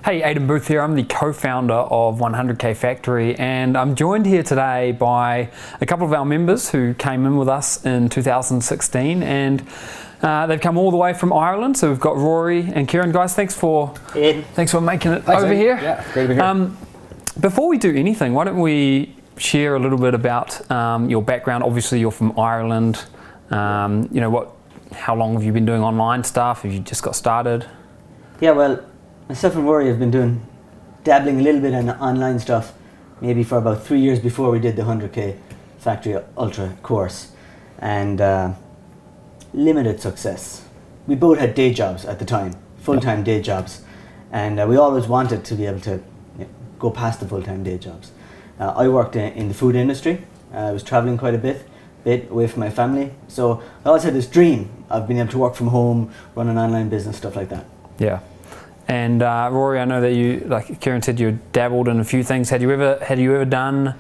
Hey, Aidan Booth here. I'm the co-founder of 100K Factory, and I'm joined here today by a couple of our members who came in with us in 2016, and they've come all the way from Ireland. So we've got Rory and Kieran. Guys, thanks for making it over here. Yeah, great to be here. Before we do anything, why don't we share a little bit about your background? Obviously, you're from Ireland. How long have you been doing online stuff? Have you just got started? Yeah, well, myself and Rory have been dabbling a little bit in online stuff, maybe for about 3 years before we did the 100K Factory Ultra course, and limited success. We both had day jobs at the time, full-time day jobs, and we always wanted to be able to go past the full-time day jobs. I worked in the food industry. I was traveling quite a bit away from my family, so I always had this dream of being able to work from home, run an online business, stuff like that. Yeah. And Rory, I know that you, like Kieran said, you dabbled in a few things. Had you ever done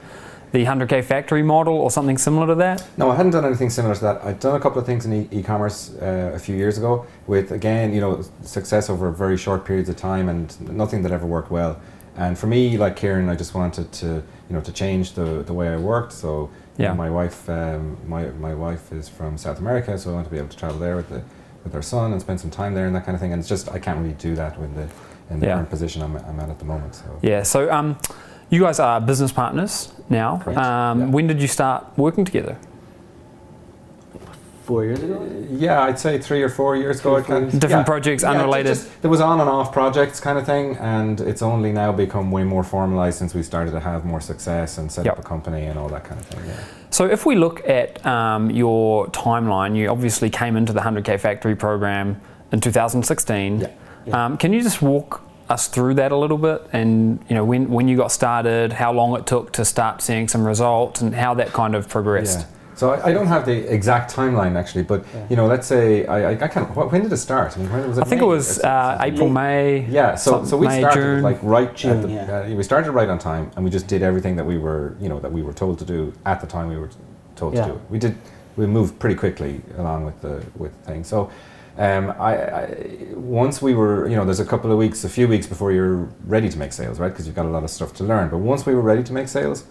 the 100K Factory model or something similar to that? No, I hadn't done anything similar to that. I'd done a couple of things in e-commerce a few years ago with, again, success over very short periods of time and nothing that ever worked well. And for me, like Kieran, I just wanted to change the way I worked. So my wife is from South America, so I want to be able to travel there with our son and spend some time there and that kind of thing. And it's just, I can't really do that in the current position I'm at the moment. So. Yeah, so you guys are business partners now. When did you start working together? 4 years ago? Yeah, I'd say 3 or 4 years ago. Different projects, unrelated? There was on and off projects kind of thing, and it's only now become way more formalized since we started to have more success and set up a company and all that kind of thing. Yeah. So if we look at your timeline, you obviously came into the 100K Factory program in 2016. Can you just walk us through that a little bit, and when you got started, how long it took to start seeing some results, and how that kind of progressed? Yeah. So I don't have the exact timeline actually, but let's say when did it start? I mean, when was it? I think it was April, May. Yeah. So we started June. like right June. We started right on time, and we just did everything that we were told to do at the time we were told to do it. We moved pretty quickly along with things. So once we were, there's a few weeks before you're ready to make sales, right? Because you've got a lot of stuff to learn. But once we were ready to make sales,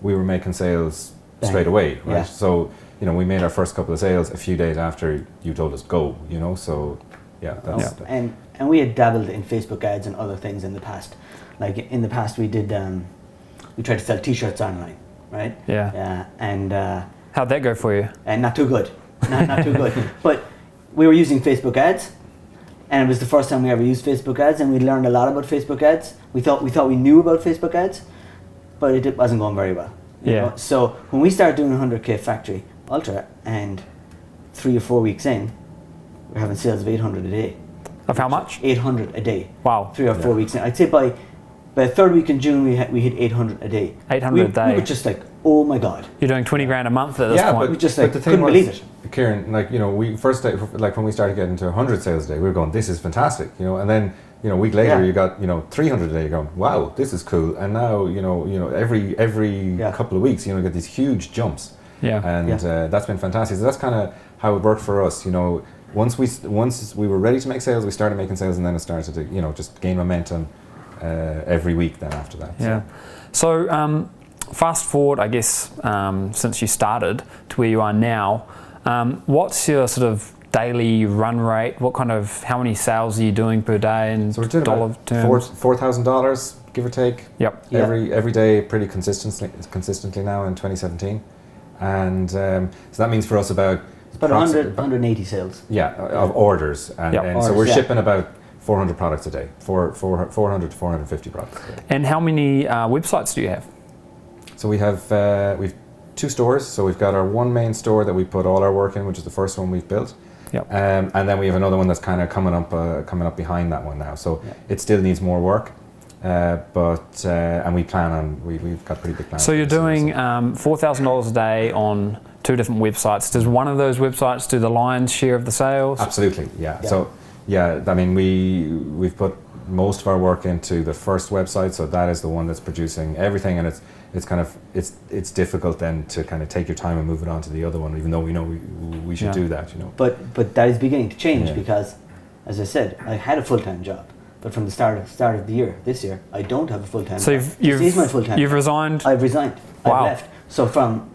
we were making sales straight away, right? Yeah. So, we made our first couple of sales a few days after you told us go, so that's And we had dabbled in Facebook ads and other things in the past. Like in the past we did, we tried to sell t-shirts online, right? Yeah. And how'd that go for you? And not too good, not too good. But we were using Facebook ads, and it was the first time we ever used Facebook ads, and we learned a lot about Facebook ads. We thought we knew about Facebook ads, but it wasn't going very well. So when we started doing 100K Factory Ultra, and 3 or 4 weeks in, we're having sales of 800 a day. Of how much? 800 a day. Wow. 3 or 4 weeks in. I'd say by the third week in June we hit 800 a day. 800 a day. We were just like, oh my god. You're doing 20 grand a month at this point. But we just couldn't believe it. Kieran, we first when we started getting to 100 sales a day, we were going, this is fantastic, and then a week later you got 300 a day. You're going, wow, this is cool. And now every couple of weeks you get these huge jumps. That's been fantastic. So that's kind of how it worked for us. Once we were ready to make sales, we started making sales, and then it started to just gain momentum every week. Then after that. Yeah. So fast forward, I guess, since you started to where you are now, what's your sort of daily run rate? How many sales are you doing per day in dollar terms? $4,000, give or take. Yep. Every day, pretty consistently now in 2017, and so that means for us about 180 sales. Of orders, and so we're shipping about 400 products a day, 400 to 450 products a day. And how many websites do you have? So we've 2 stores. So we've got our one main store that we put all our work in, which is the first one we've built. Yep. And then we have another one that's kind of coming up behind that one now. So it still needs more work, and we plan on we've got pretty big plans. So you're doing $4,000 a day on 2 different websites. Does one of those websites do the lion's share of the sales? Absolutely, yeah. So I mean we've put most of our work into the first website, so that is the one that's producing everything, and it's difficult then to kind of take your time and move it on to the other one, even though we know we should do that, But that is beginning to change because, as I said, I had a full-time job. But from the start of the year, this year, I don't have a full-time So job. This is my full-time you've job. resigned. I've resigned. Wow. I've left. So from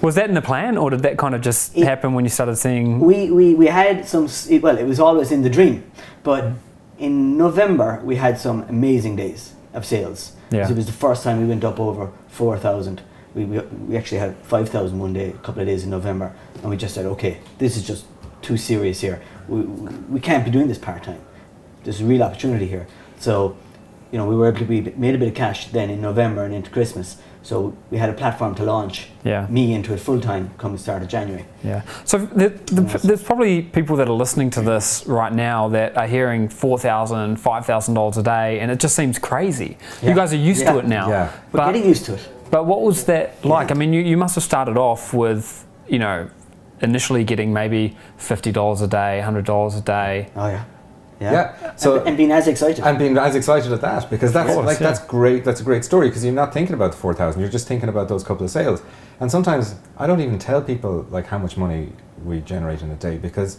Was that in the plan, or did that kind of just happen when you started seeing? we had some, well, it was always in the dream, but in November we had some amazing days of sales. Yeah. It was the first time we went up over 4,000. We actually had 5,000 one day, a couple of days in November, and we just said, okay, this is just too serious here. We can't be doing this part-time. There's a real opportunity here. So, we were able to made a bit of cash then in November and into Christmas. So we had a platform to launch me into it full-time come the start of January. Yeah. So there's probably people that are listening to this right now that are hearing $4,000, $5,000 a day, and it just seems crazy. Yeah. You guys are used to it now. Yeah. We're getting used to it. But what was that like? I mean, you must have started off with, initially getting maybe $50 a day, $100 a day. Oh yeah. Yeah. So and being as excited. And being as excited at that, because that's course, that's great. That's a great story, because you're not thinking about the 4,000. You're just thinking about those couple of sales. And sometimes I don't even tell people like how much money we generate in a day, because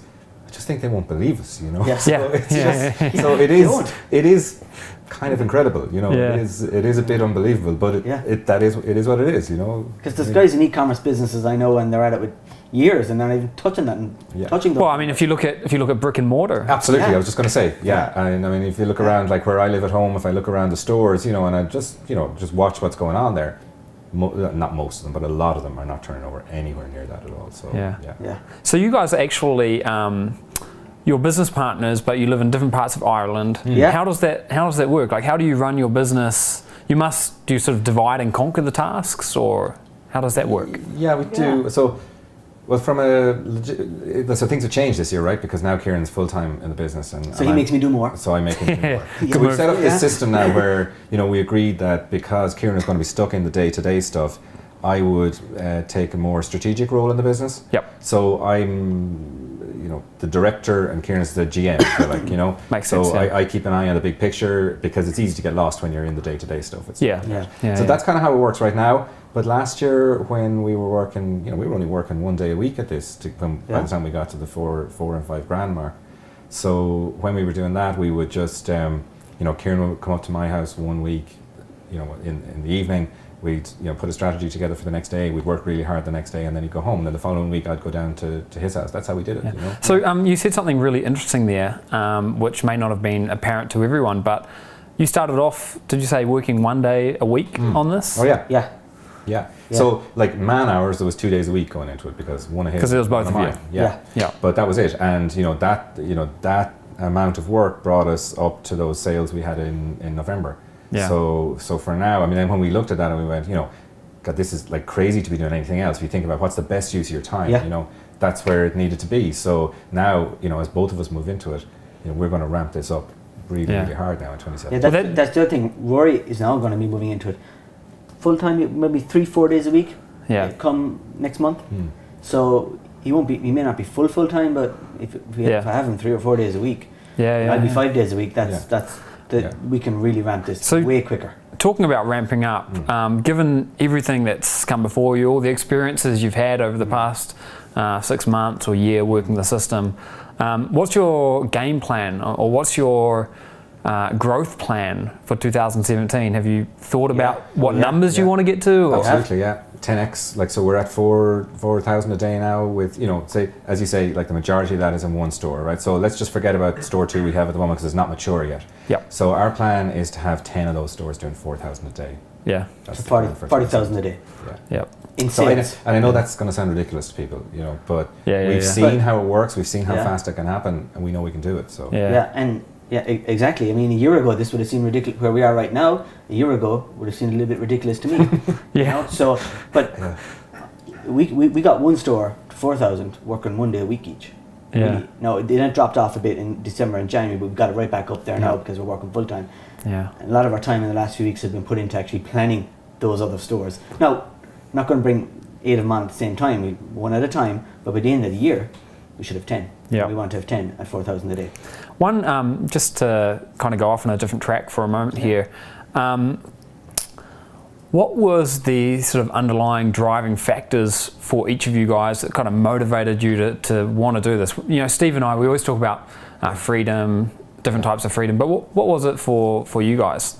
I just think they won't believe us. Yes. So Yeah. it's Yeah. just, so it is kind of incredible. Yeah. It is a bit unbelievable, but it is what it is. Because there's guys in e-commerce businesses I know, and they're at it with years and they're not even touching that and touching them. Well, I mean, if you look at brick and mortar. Absolutely, Yeah. I was just going to say, and I mean, if you look around, like where I live at home, if I look around the stores, and I just watch what's going on there, not most of them, but a lot of them are not turning over anywhere near that at all. So Yeah. So you guys are actually your business partners, but you live in different parts of Ireland. Yeah. How does that work? Like, how do you run your business? Do you sort of divide and conquer the tasks, or how does that work? Yeah, we do. So. Well, so things have changed this year, right? Because now Kieran's full time in the business, so he makes me do more. So I make him do more. Good So we've move. set up this system now where we agreed that because Kieran is going to be stuck in the day-to-day stuff, I would take a more strategic role in the business. Yep. So I'm, the director, and Kieran's the GM. If you like, Makes so sense. Yeah. I keep an eye on the big picture, because it's easy to get lost when you're in the day-to-day stuff. Yeah. So that's kind of how it works right now. But last year, when we were working, we were only working 1 day a week at this by the time we got to the four and 5 grand mark. So when we were doing that, we would just, Kieran would come up to my house 1 week, in the evening. We'd put a strategy together for the next day. We'd work really hard the next day, and then he'd go home. And then the following week, I'd go down to his house. That's how we did it. Yeah. So you said something really interesting there, which may not have been apparent to everyone, but you started off, did you say, working 1 day a week on this? Oh yeah. Yeah. Yeah. So like man hours, there was 2 days a week going into it, because one of his. Because it was both one of mine. you. Yeah. But that was it, and that amount of work brought us up to those sales we had in November. Yeah. So for now, I mean, then when we looked at that and we went, God, this is like crazy to be doing anything else. If you think about what's the best use of your time, that's where it needed to be. So now, as both of us move into it, we're going to ramp this up really hard now in 2017. Yeah, that's the other thing. Rory is now going to be moving into it full time, maybe 3-4 days a week. Yeah. Come next month. So he may not be full time, but if I have him 3 or 4 days a week, I'd be 5 days a week. We can really ramp this way quicker. Talking about ramping up, given everything that's come before you, all the experiences you've had over the past 6 months or year working the system, what's your game plan, or what's your growth plan for 2017? Have you thought about what numbers you want to get to? Or? Absolutely, yeah. 10x, like, so we're at 4,000 a day now with, say, as you say, like the majority of that is in one store, right? So let's just forget about store 2 we have at the moment, because it's not mature yet. Yep. So our plan is to have 10 of those stores doing 4,000 a day. Yeah. That's the 40,000 a day. Yeah. Yep. In So sales. I know that's going to sound ridiculous to people, but Yeah, we've yeah. seen how it works, we've seen how Yeah. fast it can happen, and we know we can do it. So Exactly. I mean, a year ago, this would have seemed ridiculous. Where we are right now, a year ago, would have seemed a little bit ridiculous to me. Yeah. So, but we got one store, 4,000, working 1 day a week each. Yeah. Really. No, it then dropped off a bit in December and January, but we've got it right back up there now because we're working full time. Yeah. And a lot of our time in the last few weeks has been put into actually planning those other stores. Now, I'm not going to bring 8 of them on at the same time, one at a time, but by the end of the year, we should have 10. Yeah. We want to have 10 at 4,000 a day. One, just to kind of go off on a different track for a moment here, what was the sort of underlying driving factors for each of you guys that kind of motivated you to want to do this? Steve and I, we always talk about freedom, different types of freedom. But what was it for you guys?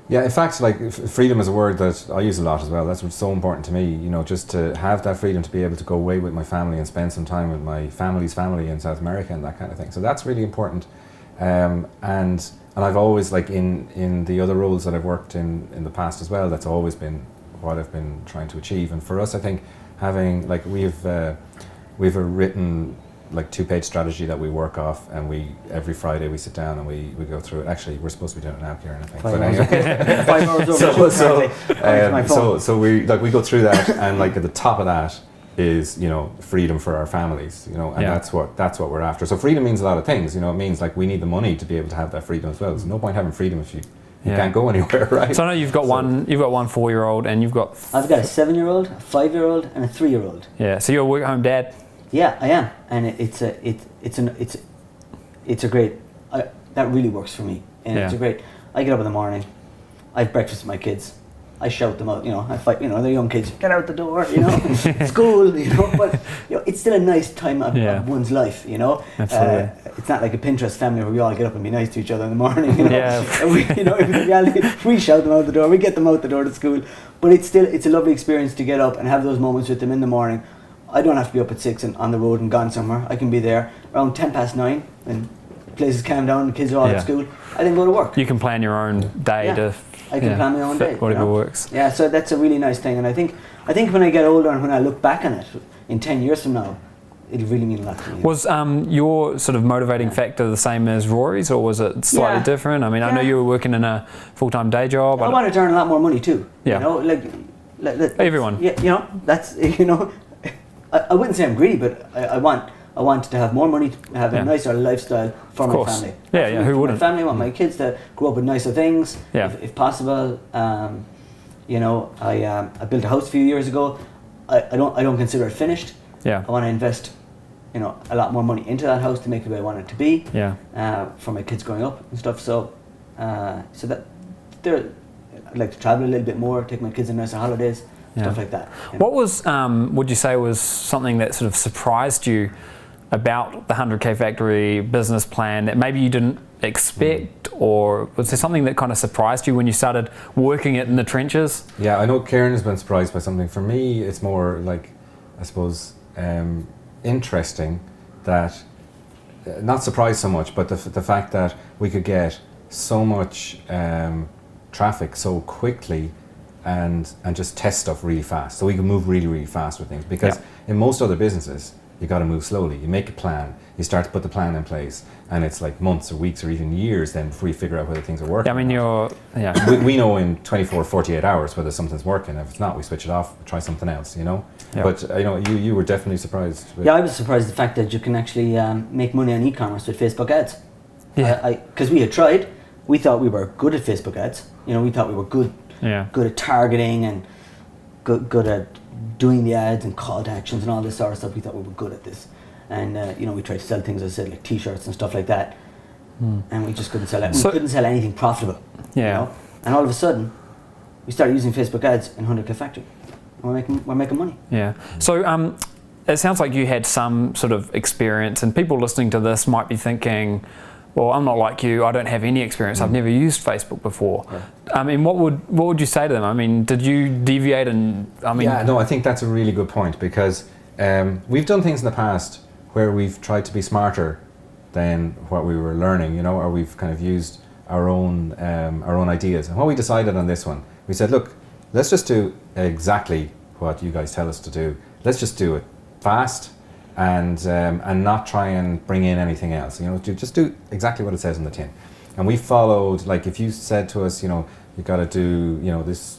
Yeah, in fact, like freedom is a word that I use a lot as well. That's what's so important to me, you know, just to have that freedom to be able to go away with my family and spend some time with my family's family in South America and that kind of thing. So that's really important. And I've always, like in the other roles that I've worked in the past as well, that's always been what I've been trying to achieve. And for us, I think having, like, we've a written, like, 2-page strategy that we work off, and every Friday we sit down and we go through it. Actually, we're supposed to be doing it now, Kieran, I think. 5 But hours, anyway. 5 hours over. So we go through that, and like at the top of that is, you know, freedom for our families, you know, and that's what we're after. So freedom means a lot of things, you know. It means, like, we need the money to be able to have that freedom as well. There's no point having freedom if you can't go anywhere, right? So I know you've got one 4-year-old, and you've got I've got a 7-year-old, a 5-year-old, and a 3-year-old. Yeah, so you're a work-home dad. Yeah, I am, and it's a great. That really works for me, and it's a great. I get up in the morning, I have breakfast with my kids, I shout them out. You know, I fight. You know, they're young kids. Get out the door. You know, school. You know, but you know, it's still a nice time of one's life. You know, absolutely. It's not like a Pinterest family where we all get up and be nice to each other in the morning. You know, Yeah. In reality, we shout them out the door. We get them out the door to school, but it's a lovely experience to get up and have those moments with them in the morning. I don't have to be up at 6 and on the road and gone somewhere. I can be there around 9:10 when places calm down, the kids are all at school. I then go to work. You can plan your own day to. I can plan my own day. Whatever works. Yeah, so that's a really nice thing, and I think when I get older and when I look back on it in 10 years from now, it'll really mean a lot to me. Was your sort of motivating factor the same as Rory's, or was it slightly different? I mean, I know you were working in a full-time day job. I wanted to earn a lot more money too. Yeah. You know, like everyone. Yeah, you know, that's, you know. I wouldn't say I'm greedy, but I want to have more money, to have a nicer lifestyle for my family. Yeah, who wouldn't? My family, I want my kids to grow up with nicer things, if possible. You know, I built a house a few years ago. I don't consider it finished. Yeah. I want to invest, you know, a lot more money into that house to make it the way I want it to be. Yeah. For my kids growing up and stuff. So that I'd like to travel a little bit more, take my kids on nicer holidays. Stuff like that. What was, would you say, was something that sort of surprised you about the 100K Factory business plan that maybe you didn't expect, or was there something that kind of surprised you when you started working it in the trenches? Yeah, I know Kieran has been surprised by something. For me, it's more like, I suppose, interesting that, not surprised so much, but the fact that we could get so much traffic so quickly and just test stuff really fast. So we can move really, really fast with things, because in most other businesses, you got to move slowly. You make a plan, you start to put the plan in place, and it's like months or weeks or even years then before you figure out whether things are working. I mean, we know in 24, 48 hours whether something's working. If it's not, we switch it off, try something else, you know? Yeah. But, you know, you were definitely surprised. Yeah, I was surprised at the fact that you can actually make money on e-commerce with Facebook ads. Yeah. Because we had tried, we thought we were good at Facebook ads. You know, we thought we were good at targeting and good at doing the ads and call to actions and all this sort of stuff. We thought we were good at this, and you know, we tried to sell things, as I said, like T-shirts and stuff like that, and we just couldn't sell it. We couldn't sell anything profitable. Yeah. You know? And all of a sudden, we started using Facebook ads in 100K Factory, and we're making money. Yeah. So it sounds like you had some sort of experience, and people listening to this might be thinking, well, I'm not like you, I don't have any experience, I've never used Facebook before. Yeah. I mean, what would you say to them? I mean, did you deviate Yeah, no, I think that's a really good point, because we've done things in the past where we've tried to be smarter than what we were learning, you know, or we've kind of used our own ideas. And what we decided on this one, we said, look, let's just do exactly what you guys tell us to do. Let's just do it fast, and not try and bring in anything else. You know, just do exactly what it says on the tin. And we followed, like, if you said to us, you know, you got to do, you know, this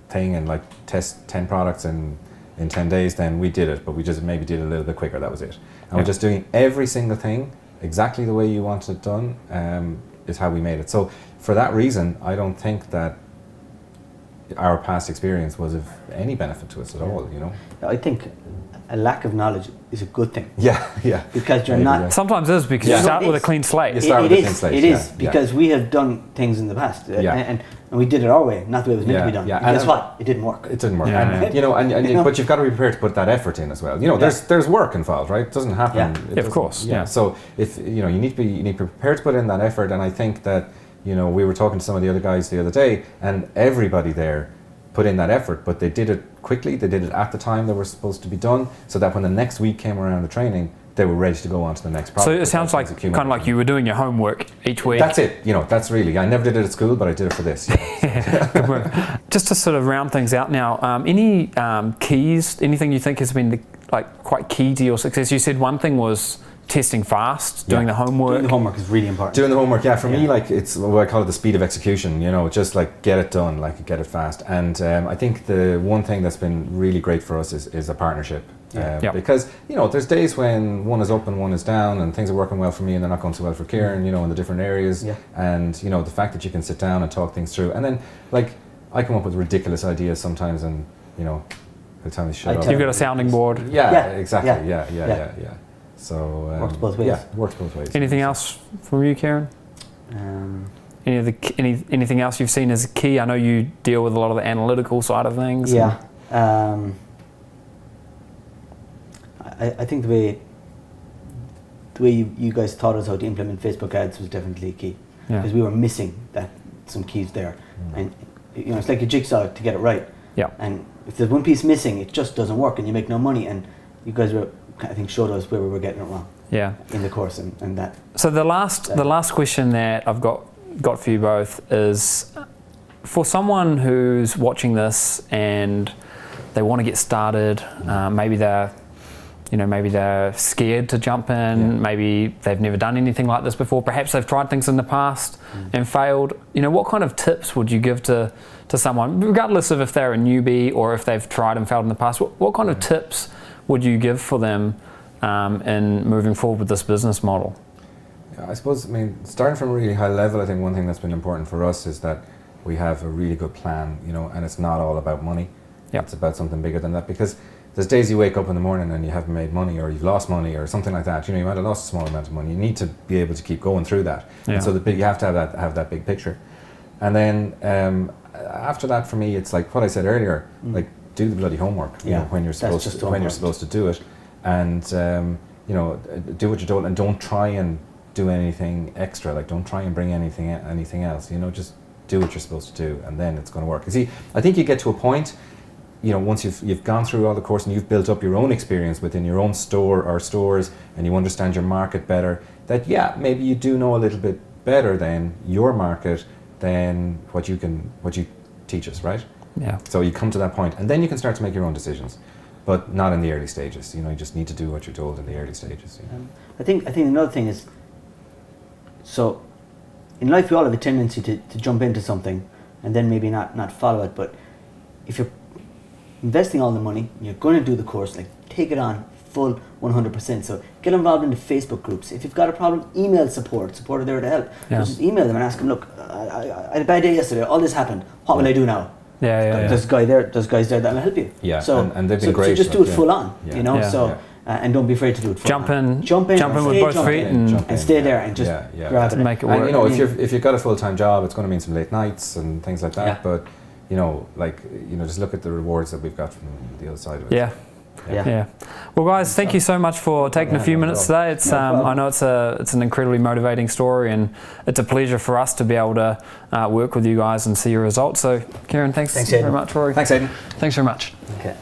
thing and like test 10 products in 10 days, then we did it, but we just maybe did it a little bit quicker. That was it. And we're just doing every single thing exactly the way you want it done, is how we made it. So for that reason, I don't think that our past experience was of any benefit to us at all, you know. I think a lack of knowledge is a good thing. Yeah. Because you're Maybe, not. yeah. Sometimes it is because Yeah. you start It with a is. clean slate. You start with a clean slate, It is yeah, because we have done things in the past, Yeah. and we did it our way, not the way it was meant to be done. Yeah. And guess And- what? It didn't work. It didn't work, Yeah, and yeah. you know, and You know? but you've got to be prepared to put that effort in as well. You know, there's work involved, right? It doesn't happen. Yeah. It Yeah, of doesn't- course, yeah. So if you need to be prepared to put in that effort, and I think that we were talking to some of the other guys the other day, and everybody there put in that effort, but they did it quickly. They did it at the time they were supposed to be done, so that when the next week came around the training, they were ready to go on to the next So project. it sounds like kind of like you were doing your homework each week. That's it. That's really. I never did it at school, but I did it for this. Good work. Just to sort of round things out now, any keys, anything you think has been quite key to your success? You said one thing was testing fast, doing Yeah. the homework. Doing the homework is really important. Doing the homework, yeah. For me, Yeah. it's what I call it the speed of execution. Just like get it done, like get it fast. And I think the one thing that's been really great for us is a partnership. Yeah. Yep. Because there's days when one is up and one is down, and things are working well for me, and they're not going so well for Kieran. In the different areas. Yeah. And the fact that you can sit down and talk things through, and then I come up with ridiculous ideas sometimes, and he'll tell me to shut up. You've got a sounding board. Yeah, Yeah. exactly. Yeah. Yeah. So Works both ways. Yeah, works both ways. Anything else from you, Kieran? Anything else you've seen as key? I know you deal with a lot of the analytical side of things. Yeah. I think the way you guys taught us how to implement Facebook ads was definitely key, Yeah. because we were missing some keys there, and it's like a jigsaw to get it right. Yeah. And if there's one piece missing, it just doesn't work, and you make no money. And you guys showed us where we were getting it wrong Yeah. in the course, and that. So the last question that I've got for you both is, for someone who's watching this and they want to get started, maybe they're scared to jump in, maybe they've never done anything like this before, perhaps they've tried things in the past and failed. What kind of tips would you give to someone, regardless of if they're a newbie or if they've tried and failed in the past? What kind of tips would you give for them in moving forward with this business model? Yeah, I suppose, starting from a really high level, I think one thing that's been important for us is that we have a really good plan, and it's not all about money. Yep. It's about something bigger than that, because there's days you wake up in the morning and you haven't made money, or you've lost money or something like that. You might have lost a small amount of money. You need to be able to keep going through that. Yeah. And so you have to have that big picture. And then after that, for me, it's like what I said earlier, do the bloody homework. When you're supposed to do it, and do what you're told, and don't try and do anything extra. Don't try and bring anything else. Just do what you're supposed to do, and then it's going to work. You see, I think you get to a point, once you've gone through all the course and you've built up your own experience within your own store or stores, and you understand your market better, that maybe you do know a little bit better than your market than what you teach us, right? Yeah. So you come to that point, and then you can start to make your own decisions, but not in the early stages. You just need to do what you're told in the early stages. I think another thing is, so in life we all have a tendency to jump into something and then maybe not follow it. But if you're investing all the money, you're going to do the course, take it on full 100%. So get involved in the Facebook groups. If you've got a problem, email support are there to help. Yeah. So just email them and ask them, look, I had a bad day yesterday, all this happened, what will I do now? Yeah. There's guys there that will help you. Yeah, So and they've been great. So just do it full on, Yeah. Yeah. Yeah. And don't be afraid to do it full Jump on. in with both feet and stay there and just grab it. Make it work. And if you've got a full-time job, it's going to mean some late nights and things like that. Yeah. But just look at the rewards that we've got from the other side of it. Yeah. Well, guys, thank you so much for taking a few minutes today. It's I know it's an incredibly motivating story, and it's a pleasure for us to be able to work with you guys and see your results. So, Kieran, thanks very Aidan. much, Rory. Thanks, Aidan. Thanks very much. Okay.